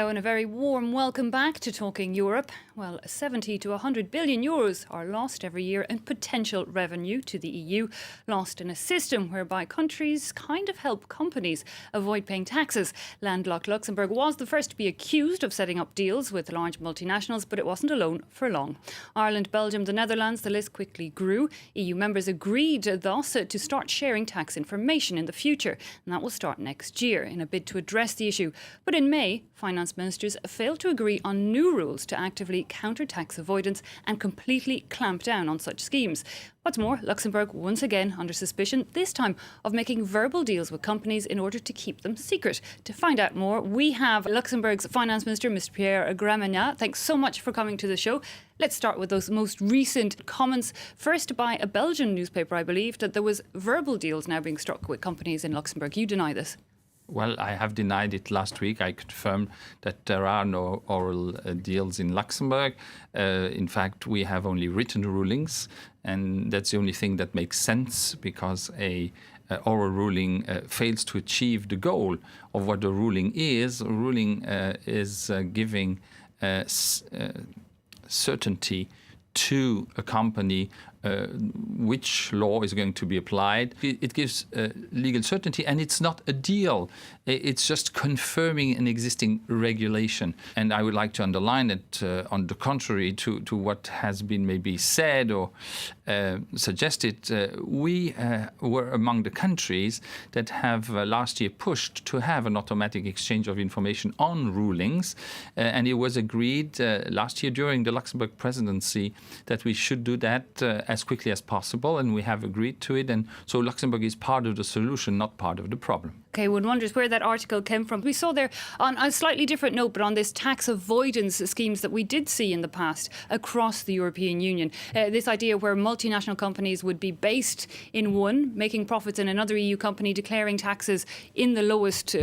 Hello and a very warm welcome back to Talking Europe. Well, 70 to 100 billion euros are lost every year in potential revenue to the EU, lost in a system whereby countries kind of help companies avoid paying taxes. Landlocked Luxembourg was the first to be accused of setting up deals with large multinationals, but it wasn't alone for long. Ireland, Belgium, the Netherlands, the list quickly grew. EU members agreed thus to start sharing tax information in the future, and that will start next year in a bid to address the issue. But in May, finance ministers failed to agree on new rules to actively counter tax avoidance and completely clamp down on such schemes. What's more, Luxembourg once again under suspicion, this time of making verbal deals with companies in order to keep them secret. To find out more, we have Luxembourg's Finance Minister, Mr. Pierre Gramegna. Thanks so much for coming to the show. Let's start with those most recent comments. First, by a Belgian newspaper, I believe, that there was verbal deals now being struck with companies in Luxembourg. You deny this? Well, I have denied it last week. I confirmed that there are no oral deals in Luxembourg. In fact, we have only written rulings, and that's the only thing that makes sense, because a oral ruling fails to achieve the goal of what the ruling is. A ruling is giving certainty to a company which law is going to be applied. It gives legal certainty, and it's not a deal. It's just confirming an existing regulation. And I would like to underline that, on the contrary to what has been maybe said or suggested, we were among the countries that have last year pushed to have an automatic exchange of information on rulings. And it was agreed last year during the Luxembourg presidency that we should do that as quickly as possible, and we have agreed to it. And so Luxembourg is part of the solution, not part of the problem. Okay, one wonders where that article came from. We saw there, on a slightly different note, but on this tax avoidance schemes that we did see in the past across the European Union. This idea where multinational companies would be based in one, making profits in another EU company, declaring taxes in the lowest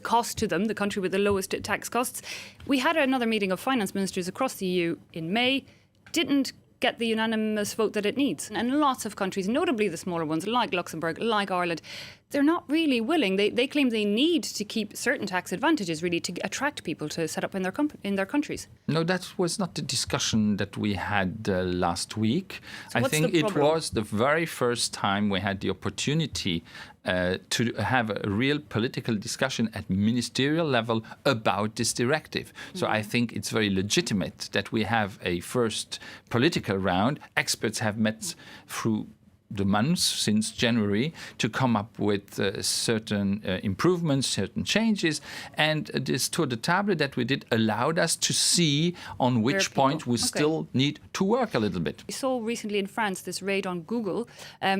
cost to them, the country with the lowest tax costs. We had another meeting of finance ministers across the EU in May, didn't get the unanimous vote that it needs. And lots of countries, notably the smaller ones like Luxembourg, like Ireland, they're not really willing. They claim they need to keep certain tax advantages, really, to attract people to set up in their countries. No, that was not the discussion that we had last week. So I think it was the very first time we had the opportunity to have a real political discussion at ministerial level about this directive. So I think it's very legitimate that we have a first political round. Experts have met through the months since January to come up with certain improvements, certain changes. And this tour de table that we did allowed us to see on which point we still need to work a little bit. We saw recently in France this raid on Google,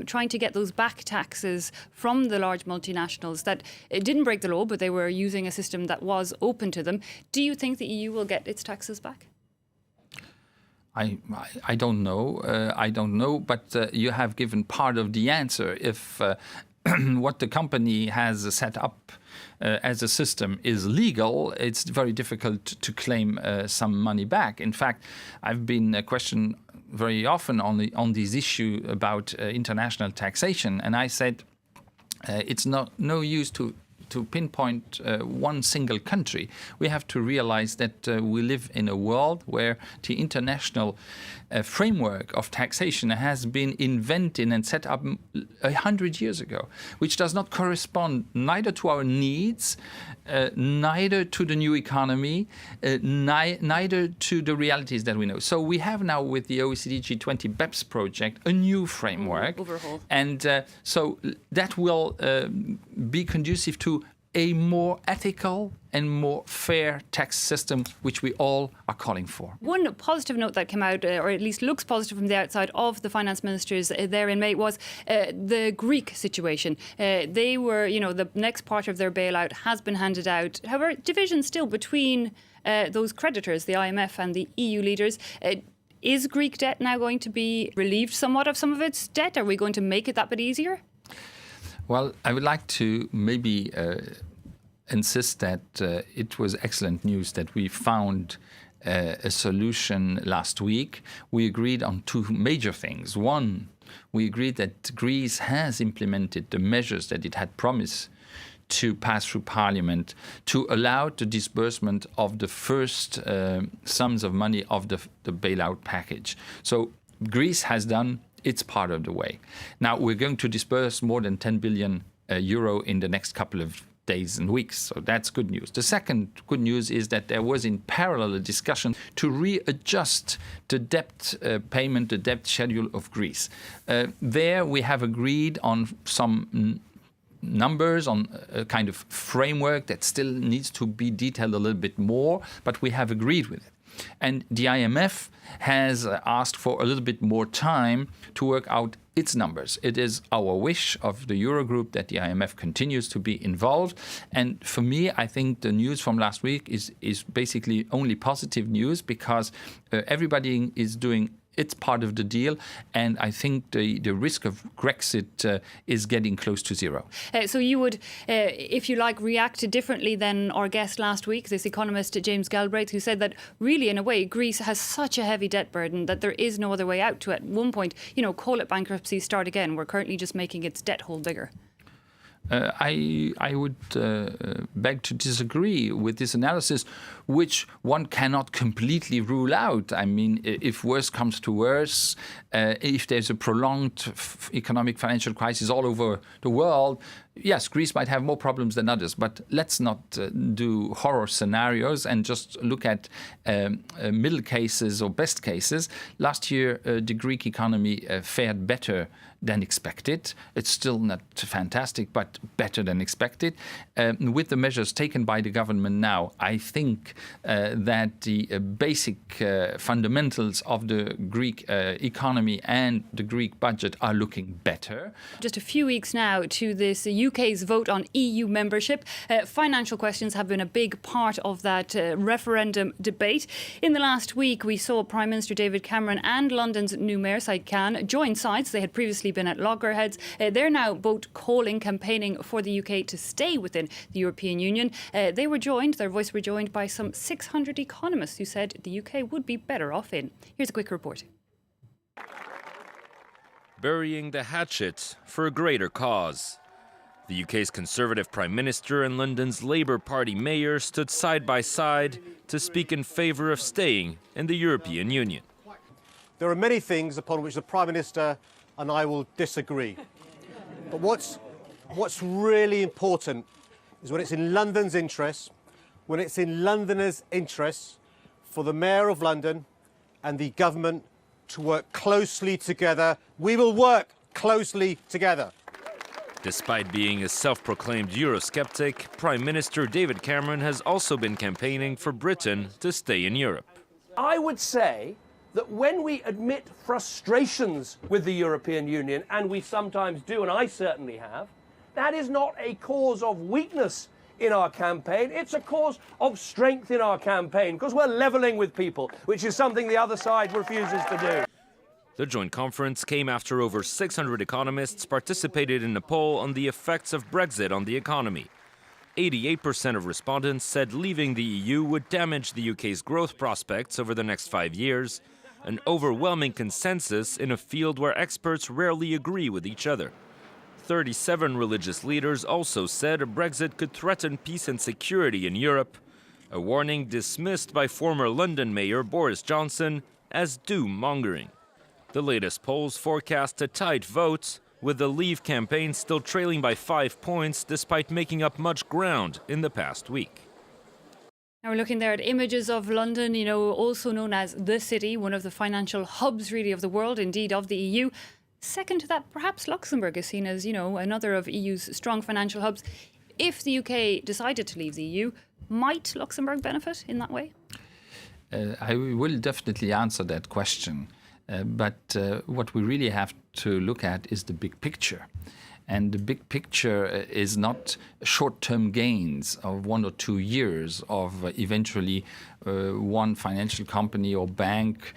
trying to get those back taxes from the large multinationals that didn't break the law, but they were using a system that was open to them. Do you think the EU will get its taxes back? I don't know. I don't know, but you have given part of the answer. If what the company has set up as a system is legal, it's very difficult to claim some money back. In fact, I've been questioned very often on this issue about international taxation, and I said it's no use to pinpoint one single country. We have to realize that we live in a world where the international framework of taxation has been invented and set up 100 years ago, which does not correspond neither to our needs, neither to the new economy, neither to the realities that we know. So we have now, with the OECD G20 BEPS project, a new framework. Overhaul. And so that will be conducive to a more ethical and more fair tax system, which we all are calling for. One positive note that came out, or at least looks positive from the outside of the finance ministers there in May, was the Greek situation. They were, the next part of their bailout has been handed out. However, division still between those creditors, the IMF and the EU leaders. Is Greek debt now going to be relieved somewhat of some of its debt? Are we going to make it that bit easier? Well, I would like to maybe insist that it was excellent news that we found a solution last week. We agreed on two major things. One, we agreed that Greece has implemented the measures that it had promised to pass through Parliament to allow the disbursement of the first sums of money of the bailout package. So Greece has done its part of the way. Now we're going to disburse more than 10 billion euro in the next couple of days and weeks. So that's good news. The second good news is that there was in parallel a discussion to readjust the debt payment, the debt schedule of Greece. There we have agreed on some numbers, on a kind of framework that still needs to be detailed a little bit more, but we have agreed with it. And the IMF has asked for a little bit more time to work out its numbers. It is our wish of the Eurogroup that the IMF continues to be involved. And for me, I think the news from last week is basically only positive news, because everybody is doing its part of the deal, and I think the risk of Brexit is getting close to zero. So you would, if you like, react differently than our guest last week, this economist James Galbraith, who said that really, in a way, Greece has such a heavy debt burden that there is no other way out to it. At one point, call it bankruptcy, start again. We're currently just making its debt hole bigger. I would beg to disagree with this analysis, which one cannot completely rule out. I mean, if worse comes to worse, if there's a prolonged economic financial crisis all over the world, yes, Greece might have more problems than others, but let's not do horror scenarios and just look at middle cases or best cases. Last year, the Greek economy fared better than expected. It's still not fantastic, but better than expected. With the measures taken by the government now, I think that the basic fundamentals of the Greek economy and the Greek budget are looking better. Just a few weeks now to this UK's vote on EU membership. Financial questions have been a big part of that referendum debate. In the last week, we saw Prime Minister David Cameron and London's new Mayor Said Khan join sides. They had previously been at loggerheads. They're now both campaigning for the UK to stay within the European Union. Their voice were joined by some 600 economists who said the UK would be better off in. Here's a quick report. Burying the hatchet for a greater cause. The UK's Conservative Prime Minister and London's Labour Party Mayor stood side by side to speak in favour of staying in the European Union. There are many things upon which the Prime Minister and I will disagree. But what's really important is when it's in London's interests, when it's in Londoners' interests for the Mayor of London and the government to work closely together. We will work closely together. Despite being a self-proclaimed Eurosceptic, Prime Minister David Cameron has also been campaigning for Britain to stay in Europe. I would say that when we admit frustrations with the European Union, and we sometimes do, and I certainly have, that is not a cause of weakness in our campaign. It's a cause of strength in our campaign, because we're levelling with people, which is something the other side refuses to do. The joint conference came after over 600 economists participated in a poll on the effects of Brexit on the economy. 88% of respondents said leaving the EU would damage the UK's growth prospects over the next 5 years, an overwhelming consensus in a field where experts rarely agree with each other. 37 religious leaders also said a Brexit could threaten peace and security in Europe, a warning dismissed by former London Mayor Boris Johnson as doom-mongering. The latest polls forecast a tight vote, with the Leave campaign still trailing by 5 points despite making up much ground in the past week. Now we're looking there at images of London, also known as the city, one of the financial hubs really of the world, indeed of the EU. Second to that, perhaps Luxembourg is seen as, another of EU's strong financial hubs. If the UK decided to leave the EU, might Luxembourg benefit in that way? I will definitely answer that question. But what we really have to look at is the big picture. And the big picture is not short-term gains of 1 or 2 years of eventually one financial company or bank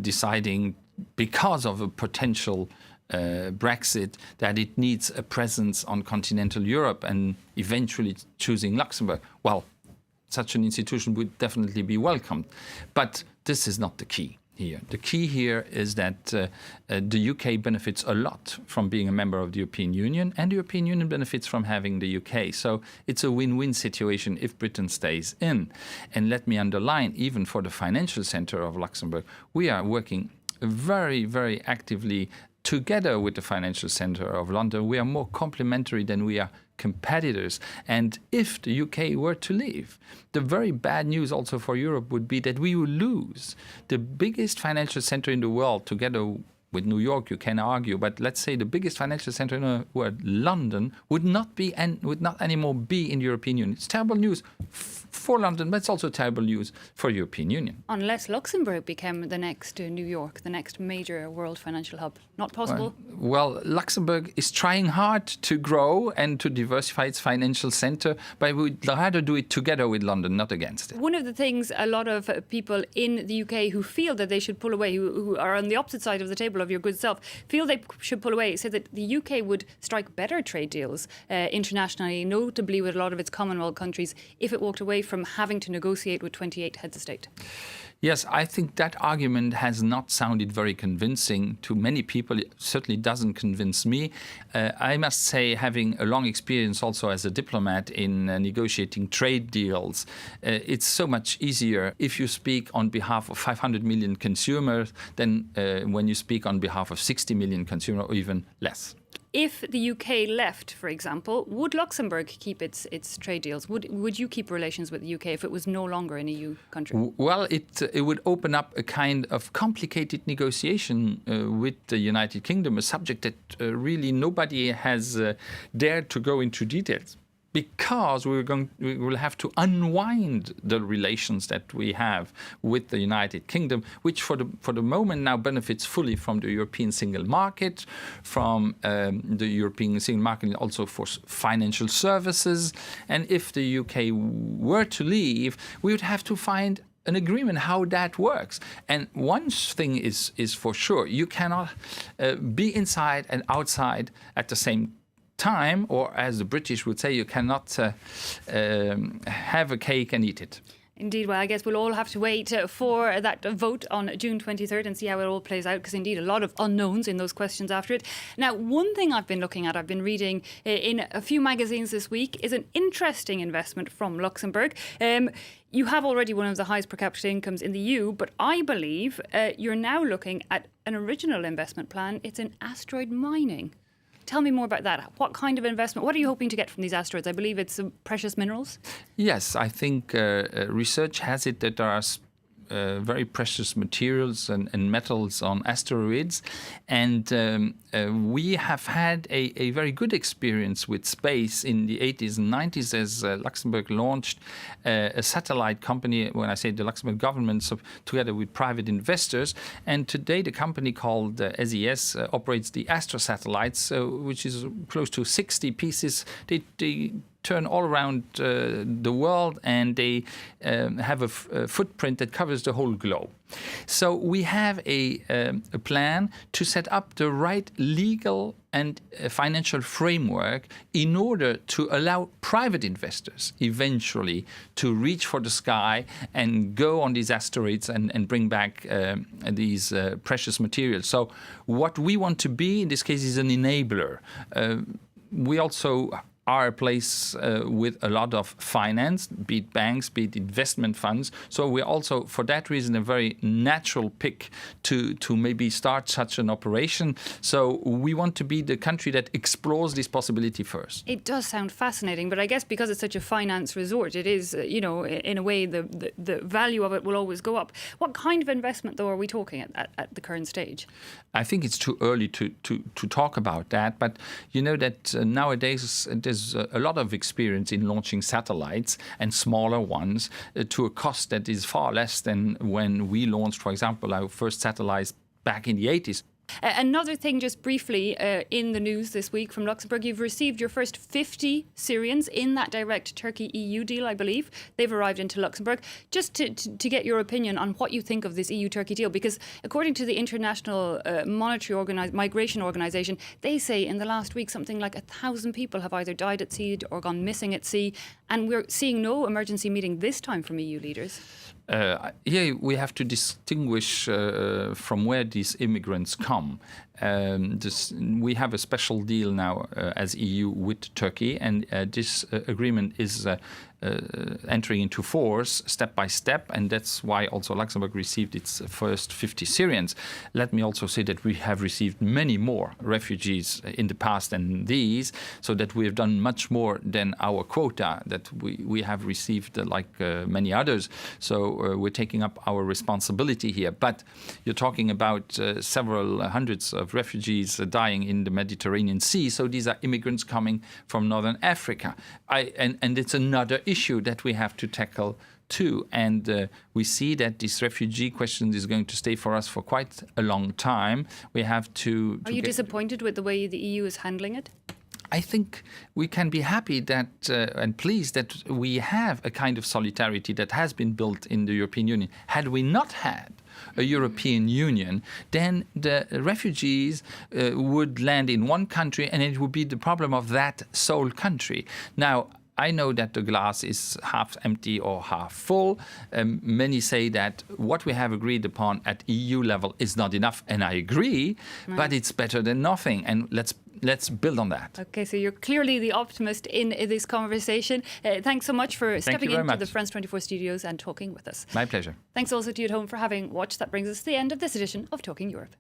deciding, because of a potential Brexit, that it needs a presence on continental Europe and eventually choosing Luxembourg. Well, such an institution would definitely be welcomed. But this is not the key. here. The key here is that the UK benefits a lot from being a member of the European Union, and the European Union benefits from having the UK. So it's a win-win situation if Britain stays in. And let me underline, even for the financial center of Luxembourg, we are working very, very actively together with the financial center of London. We are more complementary than we are competitors. And if the UK were to leave, the very bad news also for Europe would be that we will lose the biggest financial center in the world together with New York. You can argue, but let's say the biggest financial center in the world, London, would not anymore be in the European Union. It's terrible news for London, but it's also terrible news for the European Union. Unless Luxembourg became the next New York, the next major world financial hub. Not possible? Well, Luxembourg is trying hard to grow and to diversify its financial center, but we'd rather do it together with London, not against it. One of the things a lot of people in the UK who feel that they should pull away, who are on the opposite side of the table of your good self, feel they should pull away, say that the UK would strike better trade deals internationally, notably with a lot of its Commonwealth countries, if it walked away from having to negotiate with 28 heads of state. Yes, I think that argument has not sounded very convincing to many people. It certainly doesn't convince me. I must say, having a long experience also as a diplomat in negotiating trade deals, it's so much easier if you speak on behalf of 500 million consumers than when you speak on behalf of 60 million consumers or even less. If the UK left, for example, would Luxembourg keep its trade deals? Would you keep relations with the UK if it was no longer an EU country? Well, it would open up a kind of complicated negotiation with the United Kingdom, a subject that really nobody has dared to go into details, because we will have to unwind the relations that we have with the United Kingdom, which for the moment now benefits fully from the European single market, from the European single market also for financial services. And if the UK were to leave, we would have to find an agreement how that works. And one thing is for sure, you cannot be inside and outside at the same time, or as the British would say, you cannot have a cake and eat it. Indeed. Well, I guess we'll all have to wait for that vote on June 23rd and see how it all plays out, because indeed a lot of unknowns in those questions after it. Now, one thing I've been looking at, I've been reading in a few magazines this week, is an interesting investment from Luxembourg. You have already one of the highest per capita incomes in the EU, but I believe you're now looking at an original investment plan. It's in asteroid mining. Tell me more about that. What kind of investment? What are you hoping to get from these asteroids? I believe it's precious minerals. Yes, I think research has it that there are very precious materials and metals on asteroids. And we have had a very good experience with space in the 80s and 90s as Luxembourg launched a satellite company, when I say the Luxembourg government, so together with private investors. And today the company called SES operates the Astro satellites, which is close to 60 pieces. They turn all around the world, and they have a footprint that covers the whole globe. So we have a plan to set up the right legal and financial framework in order to allow private investors eventually to reach for the sky and go on these asteroids and bring back these precious materials. So what we want to be in this case is an enabler. We also are a place with a lot of finance, be it banks, be it investment funds. So we're also, for that reason, a very natural pick to maybe start such an operation. So we want to be the country that explores this possibility first. It does sound fascinating, but I guess because it's such a finance resort, it is, in a way, the value of it will always go up. What kind of investment, though, are we talking at the current stage? I think it's too early to talk about that, but you know that nowadays there's a lot of experience in launching satellites, and smaller ones, to a cost that is far less than when we launched, for example, our first satellites back in the 80s. Another thing, just briefly, in the news this week from Luxembourg, you've received your first 50 Syrians in that direct Turkey-EU deal, I believe. They've arrived into Luxembourg. Just to get your opinion on what you think of this EU-Turkey deal, because according to the International Migration Organization, they say in the last week something like 1,000 people have either died at sea or gone missing at sea, and we're seeing no emergency meeting this time from EU leaders. Here we have to distinguish from where these immigrants come. We have a special deal now as EU with Turkey, and this agreement is entering into force step by step, and that's why also Luxembourg received its first 50 Syrians. Let me also say that we have received many more refugees in the past than these, so that we have done much more than our quota that we have received, like many others. So we're taking up our responsibility here. But you're talking about several hundreds of refugees dying in the Mediterranean Sea. So these are immigrants coming from Northern Africa. And it's another issue that we have to tackle too. And we see that this refugee question is going to stay for us for quite a long time. We have to Are you disappointed with the way the EU is handling it? I think we can be happy that and pleased that we have a kind of solidarity that has been built in the European Union. Had we not had a European Union, then the refugees would land in one country, and it would be the problem of that sole country. Now, I know that the glass is half empty or half full. Many say that what we have agreed upon at EU level is not enough, and I agree, but it's better than nothing, and let's build on that. Okay, so you're clearly the optimist in this conversation. Thanks so much for stepping into the France 24 studios and talking with us. My pleasure. Thanks also to you at home for having watched. That brings us to the end of this edition of Talking Europe.